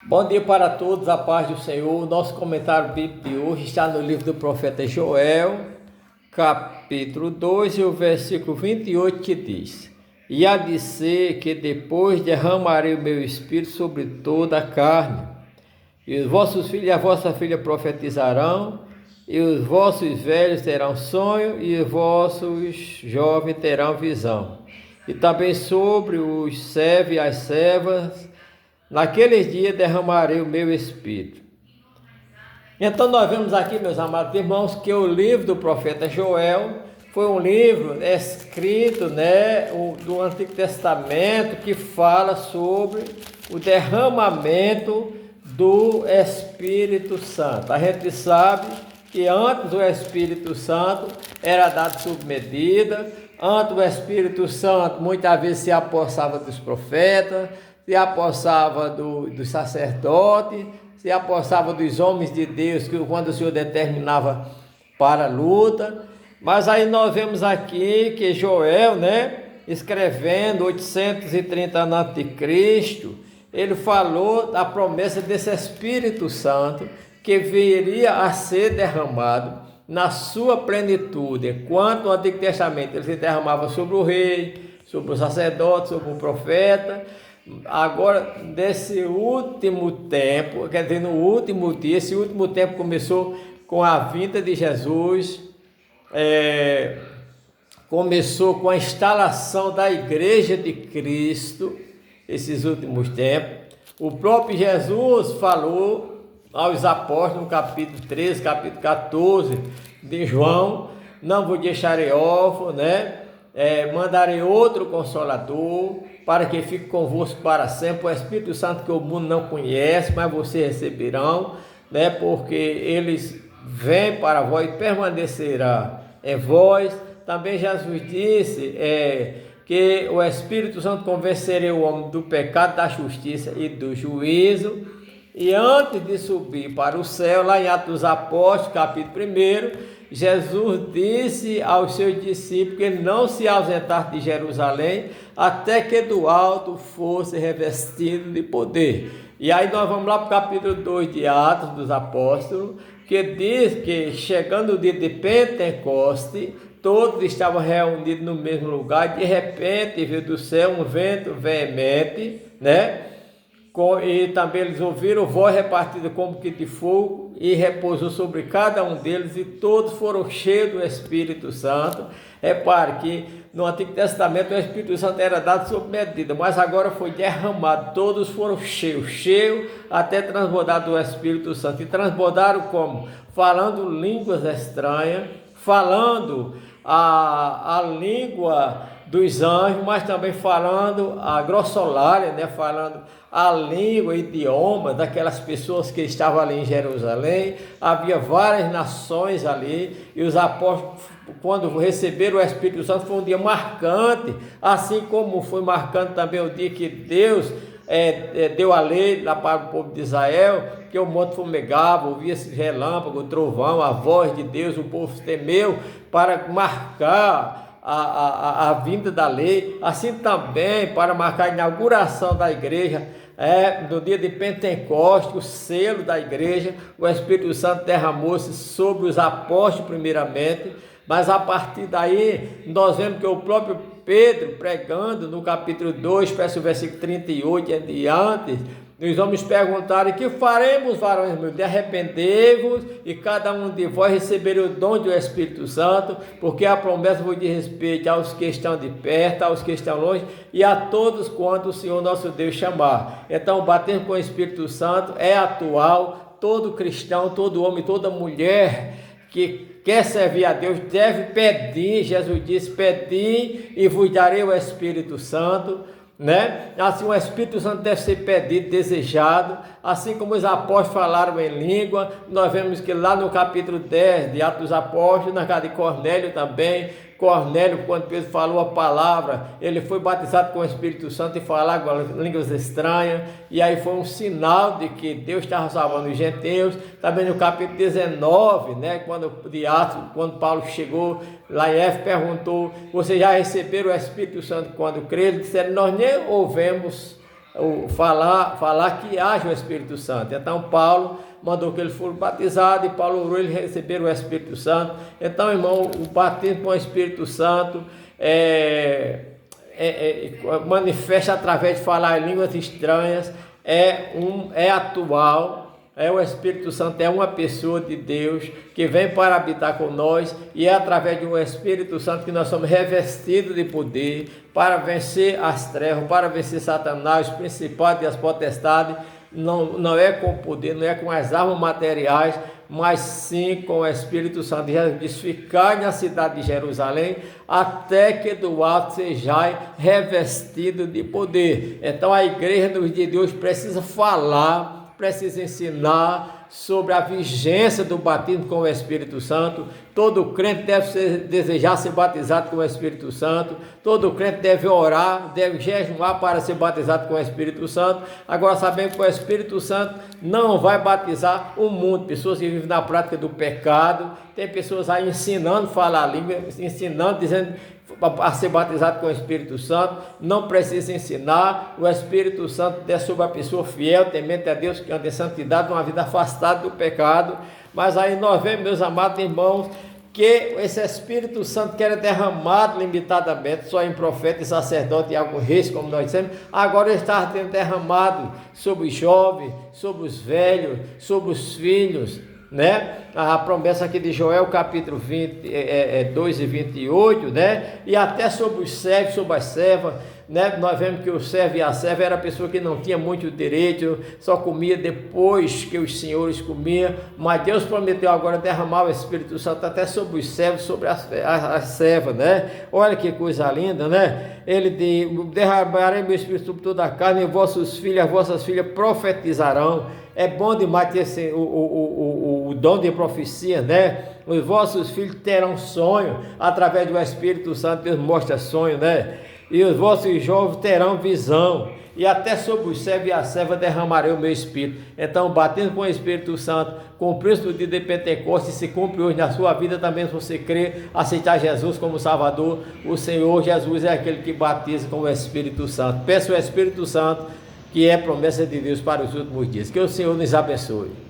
Bom dia para todos, a paz do Senhor. Nosso comentário bíblico de hoje está no livro do profeta Joel, capítulo 2 e o versículo 28, que diz: E há de ser que depois derramarei o meu espírito sobre toda a carne, e os vossos filhos e a vossa filha profetizarão, e os vossos velhos terão sonho, e os vossos jovens terão visão. E também sobre os servos e as servas, naqueles dias derramarei o meu espírito. Então nós vemos aqui, meus amados irmãos, que o livro do profeta Joel foi um livro escrito, do Antigo Testamento, que fala sobre o derramamento do Espírito Santo. A gente sabe que antes o Espírito Santo era dado sob medida, antes o Espírito Santo muitas vezes se apossava dos profetas, se apossava dos sacerdotes, se apossava dos homens de Deus, que quando o Senhor determinava para a luta. Mas aí nós vemos aqui que Joel, escrevendo 830 anos de Cristo, ele falou da promessa desse Espírito Santo que viria a ser derramado na sua plenitude. Enquanto no Antigo Testamento ele se derramava sobre o rei, sobre o sacerdote, sobre o profeta, agora, nesse último tempo, quer dizer, no último dia, esse último tempo começou com a vinda de Jesus, começou com a instalação da Igreja de Cristo, esses últimos tempos. O próprio Jesus falou aos apóstolos, no capítulo 13, capítulo 14 de João: não vos deixarei órfão, mandarei outro Consolador, para que fique convosco para sempre, o Espírito Santo que o mundo não conhece, mas vocês receberão, porque eles vêm para vós e permanecerá em vós. Também Jesus disse que o Espírito Santo convenceria o homem do pecado, da justiça e do juízo. E antes de subir para o céu, lá em Atos dos Apóstolos, capítulo 1, Jesus disse aos seus discípulos que ele não se ausentasse de Jerusalém até que do alto fosse revestido de poder. E aí nós vamos lá para o capítulo 2 de Atos dos Apóstolos, que diz que chegando o dia de Pentecoste, todos estavam reunidos no mesmo lugar. De repente veio do céu um vento veemente, e também eles ouviram voz repartida como que de fogo, e repousou sobre cada um deles, e todos foram cheios do Espírito Santo. Repare que no Antigo Testamento o Espírito Santo era dado sob medida, mas agora foi derramado, todos foram cheios até transbordar do Espírito Santo. E transbordaram como? Falando línguas estranhas, falando a língua dos anjos, mas também falando a grossolária, falando a língua, idioma daquelas pessoas que estavam ali em Jerusalém. Havia várias nações ali, e os apóstolos, quando receberam o Espírito Santo, foi um dia marcante, assim como foi marcante também o dia que Deus deu a lei lá para o povo de Israel, que o monte fumegava, ouvia-se relâmpago, trovão, a voz de Deus, o povo temeu para marcar a vinda da lei. Assim também para marcar a inauguração da igreja, no dia de Pentecostes, o selo da igreja, o Espírito Santo derramou-se sobre os apóstolos primeiramente, mas a partir daí nós vemos que o próprio Pedro, pregando no capítulo 2, versículo 38 em diante, os homens perguntaram: que faremos, varões meus? De arrependei-vos, e cada um de vós receberá o dom do Espírito Santo, porque a promessa vos diz respeito aos que estão de perto, aos que estão longe, e a todos quanto o Senhor nosso Deus chamar. Então o batismo com o Espírito Santo é atual. Todo cristão, todo homem, toda mulher que quer servir a Deus deve pedir. Jesus disse: pedi e vos darei o Espírito Santo. Assim o Espírito Santo deve ser pedido, desejado, assim como os apóstolos falaram em língua. Nós vemos que lá no capítulo 10 de Atos dos Apóstolos, na casa de Cornélio também, Cornélio, quando Pedro falou a palavra, ele foi batizado com o Espírito Santo e falava línguas estranhas, e aí foi um sinal de que Deus estava salvando os gentios. Também no capítulo 19, de Atos, quando Paulo chegou lá em Éfeso, perguntou: vocês já receberam o Espírito Santo quando creram? Eles disseram: nós nem ouvemos falar que haja o Espírito Santo. Então Paulo mandou que ele fosse batizado e Paulo orou ele receber o Espírito Santo. Então, irmão, o batismo com o Espírito Santo manifesta através de falar em línguas estranhas, é atual. O Espírito Santo é uma pessoa de Deus que vem para habitar com nós, e é através do Espírito Santo que nós somos revestidos de poder para vencer as trevas, para vencer Satanás, os principados e as potestades. Não é com poder, não é com as armas materiais, mas sim com o Espírito Santo. Jesus diz: ficai na cidade de Jerusalém, até que do alto sejais revestido de poder. Então a igreja dos dias de hoje precisa falar, precisa ensinar sobre a vigência do batismo com o Espírito Santo. Todo crente deve desejar ser batizado com o Espírito Santo. Todo crente deve orar, deve jejuar para ser batizado com o Espírito Santo. Agora sabemos que o Espírito Santo não vai batizar o mundo, pessoas que vivem na prática do pecado. Tem pessoas aí ensinando a falar a língua, ensinando, dizendo a ser batizado com o Espírito Santo. Não precisa ensinar. O Espírito Santo desce sobre a pessoa fiel, temente a Deus, que anda em santidade, uma vida afastada do pecado. Mas aí nós vemos, meus amados irmãos, que esse Espírito Santo que era derramado limitadamente só em profeta e sacerdote e alguns reis, como nós dissemos, agora ele está sendo derramado sobre os jovens, sobre os velhos, sobre os filhos, né? A promessa aqui de Joel, capítulo 2 e 28, né? E até sobre os servos, sobre as servas, né? Nós vemos que o servo e a serva era a pessoa que não tinha muito direito, só comia depois que os senhores comiam, mas Deus prometeu agora derramar o Espírito Santo até sobre os servos, sobre as servas, né? Olha que coisa linda, né? Ele diz: derramarei meu Espírito sobre toda a carne, e vossos filhos, as vossas filhas profetizarão. É bom demais ter o dom de profecia, né? Os vossos filhos terão sonho, através do Espírito Santo Deus mostra sonho, né? E os vossos jovens terão visão, e até sobre os servos e a serva derramarei o meu Espírito. Então, batendo com o Espírito Santo, cumpriu-se no dia de Pentecostes, e se cumpre hoje na sua vida também, se você crer, aceitar Jesus como Salvador. O Senhor Jesus é aquele que batiza com o Espírito Santo. Peça o Espírito Santo, que é promessa de Deus para os últimos dias. Que o Senhor nos abençoe.